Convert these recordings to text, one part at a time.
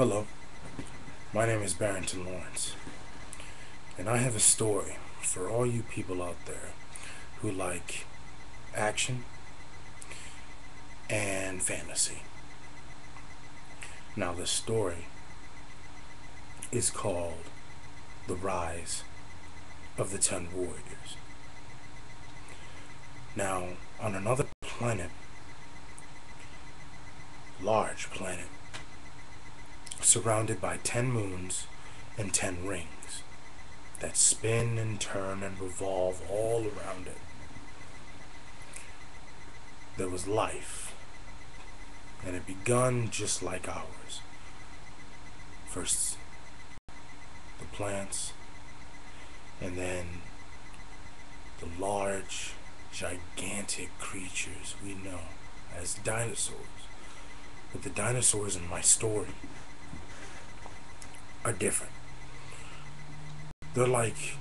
Hello, my name is Barrington Lawrence, and I have a story for all you people out there who like action and fantasy. Now, this story is called The Rise of the Ten Warriors. Now, on another planet, large planet, surrounded by 10 moons and 10 rings that spin and turn and revolve all around it, there was life, and it begun just like ours. First the plants, and then the large, gigantic creatures we know as dinosaurs. But the dinosaurs in my story are different. They're like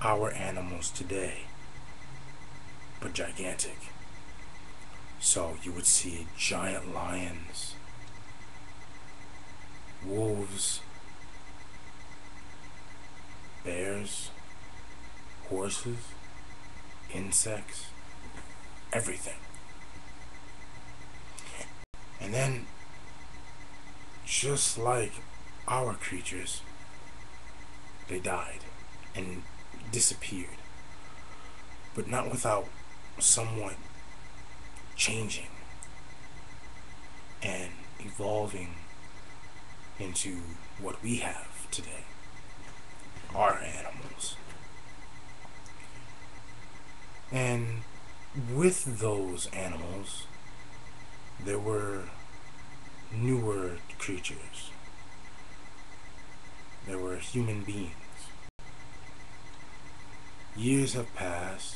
our animals today, but gigantic. So you would see giant lions, wolves, bears, horses, insects, everything. And then, just like our creatures, they died and disappeared, but not without somewhat changing and evolving into what we have today, our animals. And with those animals, there were newer creatures. There were human beings. Years have passed,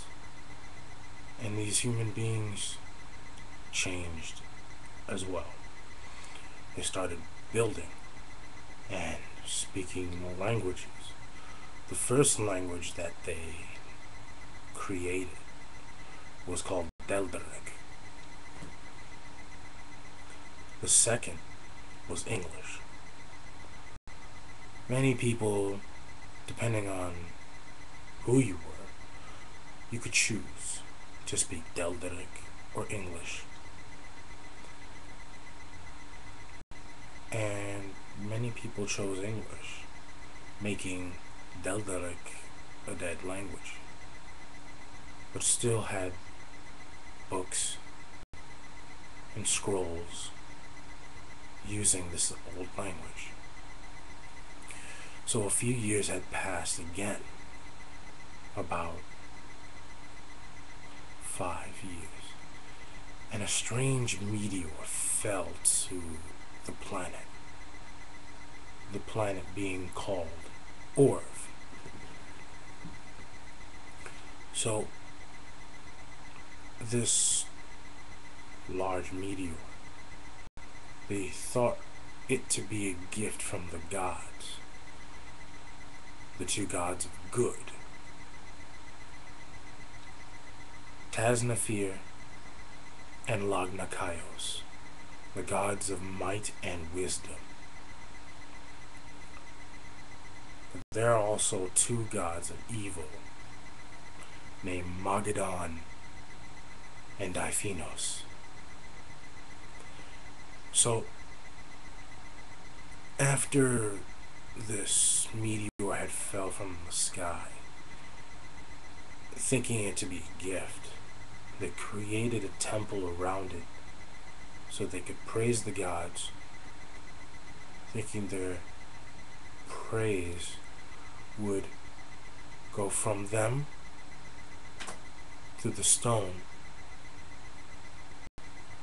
and these human beings changed as well. They started building and speaking more languages. The first language that they created was called Delderic. The second was English. Many people, depending on who you were, you could choose to speak Delderic or English. And many people chose English, making Delderic a dead language, but still had books and scrolls using this old language. So a few years had passed again, about 5 years, and a strange meteor fell to the planet being called Orv. So this large meteor, they thought it to be a gift from the gods, the two gods of good, Tasnafir and Lognakaios, the gods of might and wisdom. But there are also two gods of evil, named Magadon and Diphenos. So, after this meteor had fell from the sky, thinking it to be a gift, they created a temple around it so they could praise the gods, thinking their praise would go from them to the stone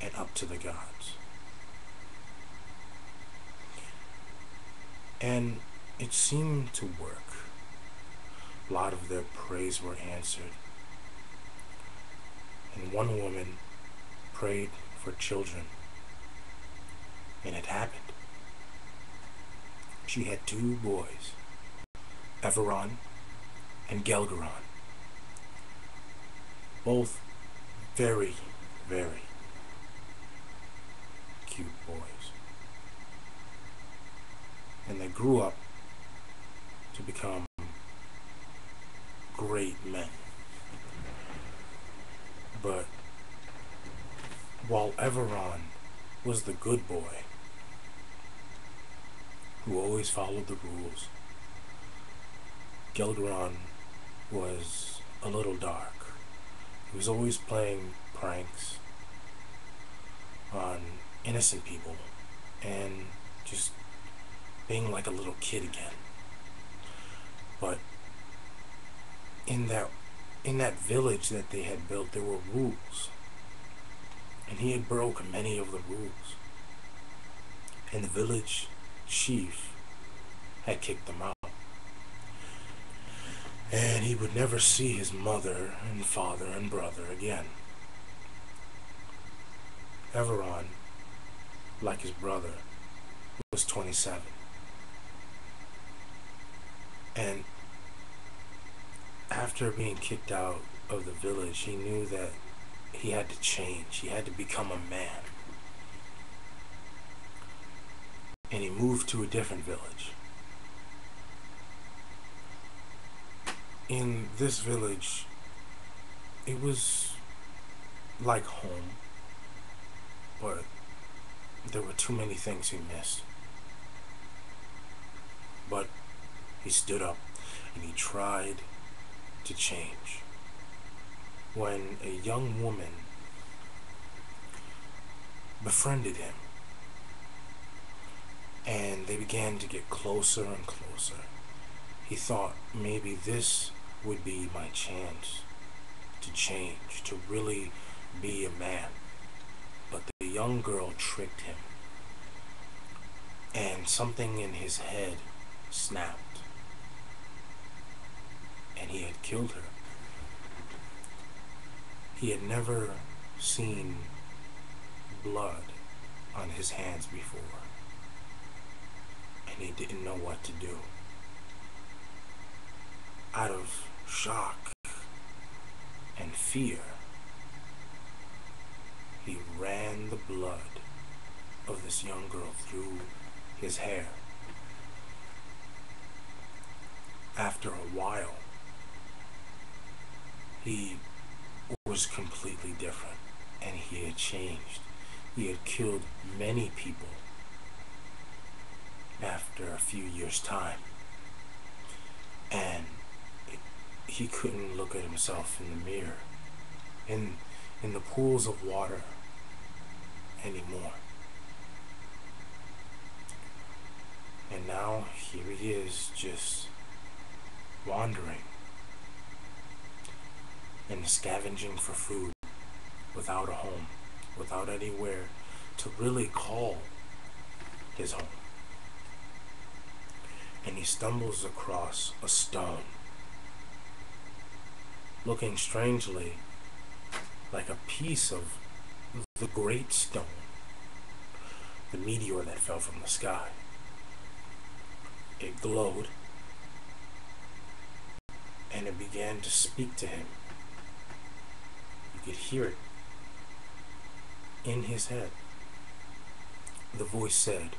and up to the gods. And it seemed to work. A lot of their praise were answered. And one woman prayed for children, and it happened. She had 2 boys, Everon and Gelgeron. Both very, very cute boys. and they grew up to become great men. But while Everon was the good boy who always followed the rules, Gelgeron was a little dark. He was always playing pranks on innocent people and just being like a little kid again. But in that village that they had built, there were rules, and he had broken many of the rules, and the village chief had kicked him out, and he would never see his mother and father and brother again. Everon, like his brother, was 27, and after being kicked out of the village, he knew that he had to change. He had to become a man. And he moved to a different village. In this village, it was like home, but there were too many things he missed. But he stood up and he tried to change. When a young woman befriended him, and they began to get closer and closer, he thought maybe this would be my chance to change, to really be a man. But the young girl tricked him, and something in his head snapped, and he had killed her. He had never seen blood on his hands before, and he didn't know what to do. Out of shock and fear, he ran the blood of this young girl through his hair. After a while, he was completely different, and he had changed. He had killed many people after a few years' time, and he couldn't look at himself in the mirror, in the pools of water anymore. And now here he is, just wandering and scavenging for food, without a home, without anywhere to really call his home. And he stumbles across a stone, looking strangely like a piece of the great stone, the meteor that fell from the sky. It glowed, and it began to speak to him. You could hear it in his head. The voice said,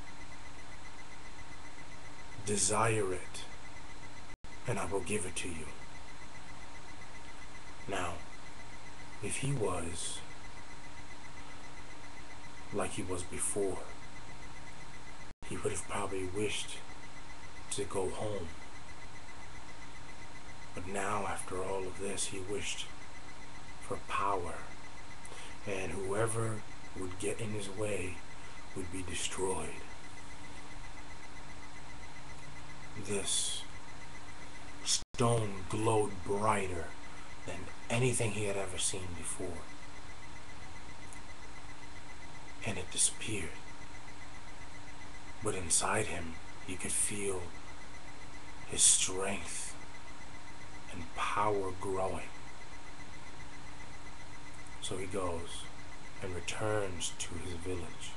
"Desire it, and I will give it to you." Now, if he was like he was before, he would have probably wished to go home. But now, after all of this, he wished for power, and whoever would get in his way would be destroyed. This stone glowed brighter than anything he had ever seen before, and it disappeared. But inside him, he could feel his strength and power growing. So he goes and returns to his village.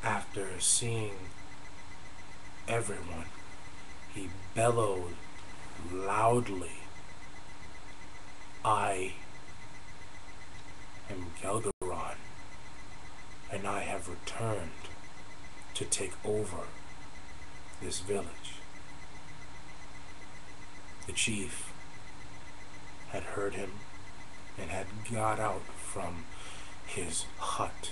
After seeing everyone, he bellowed loudly, "I am Gelgeron, and I have returned to take over this village. The chief had heard him and had got out from his hut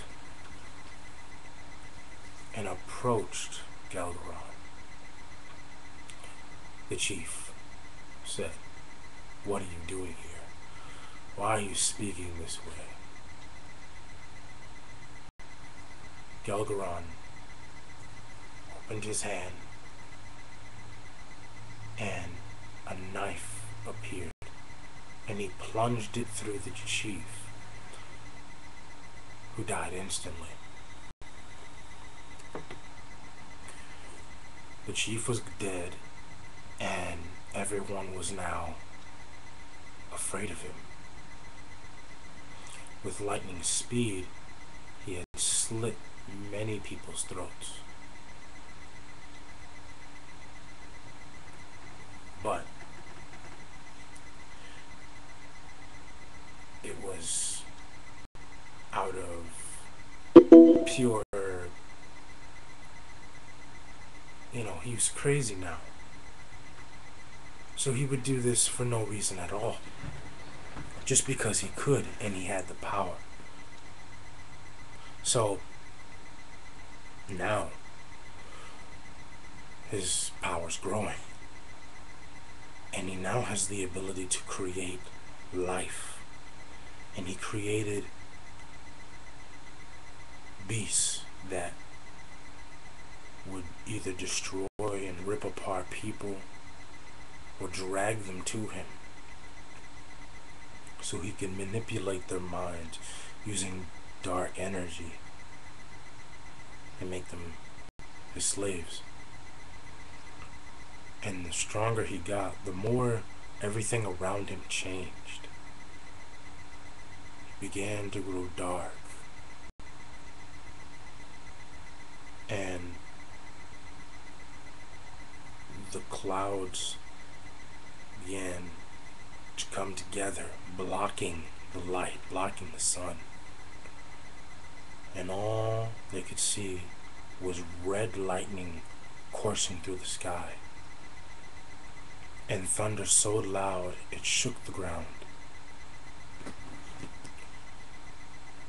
and approached Gelgeron. The chief said, "What are you doing here? Why are you speaking this way?" Gelgeron opened his hand and a knife appeared, and he plunged it through the chief, who died instantly. The chief was dead, and everyone was now afraid of him. With lightning speed, he had slit many people's throats. But it was out of pure, he was crazy now. So he would do this for no reason at all. Just because he could and he had the power. So now his power's growing. And he now has the ability to create life. And he created beasts that would either destroy and rip apart people or drag them to him, so he can manipulate their minds using dark energy and make them his slaves. And the stronger he got, the more everything around him changed. It began to grow dark. And the clouds began to come together, blocking the light, blocking the sun. And all they could see was red lightning coursing through the sky. And thunder so loud it shook the ground.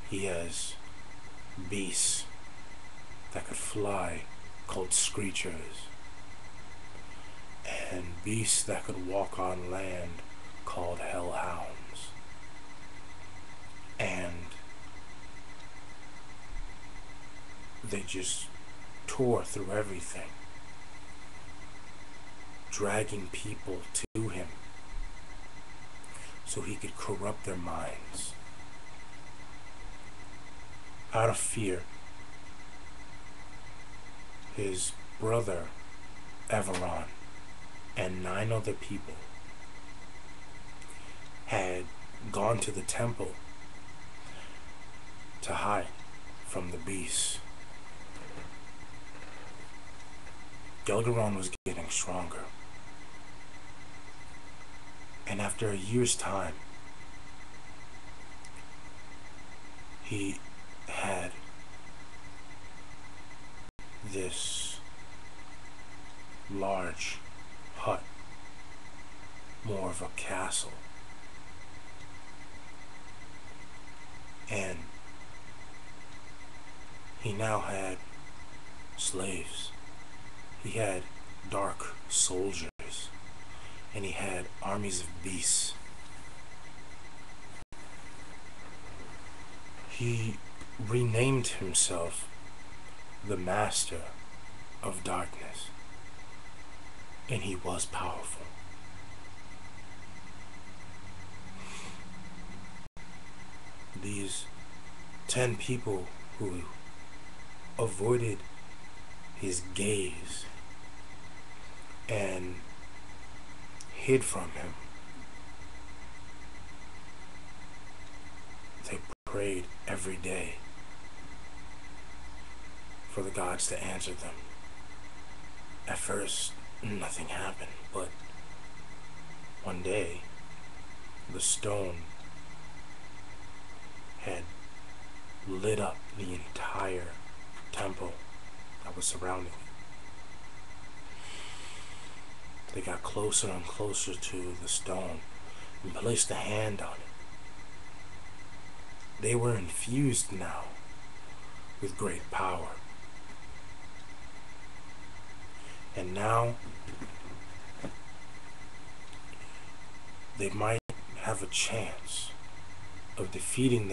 He has beasts that could fly called screechers, and beasts that could walk on land called hellhounds. And they just tore through everything, dragging people to him so he could corrupt their minds. Out of fear, his brother Everon and 9 other people had gone to the temple to hide from the beasts. Gelgeron was getting stronger, and after a year's time, he had this large hut, more of a castle, and he now had slaves. He had dark soldiers, and he had armies of beasts. He renamed himself the Master of Darkness, and he was powerful. These 10 people who avoided his gaze and hid from him, they prayed every day for the gods to answer them. At first, nothing happened, but one day, the stone had lit up the entire temple that was surrounding it. They got closer and closer to the stone and placed a hand on it. They were infused now with great power. And now they might have a chance of defeating the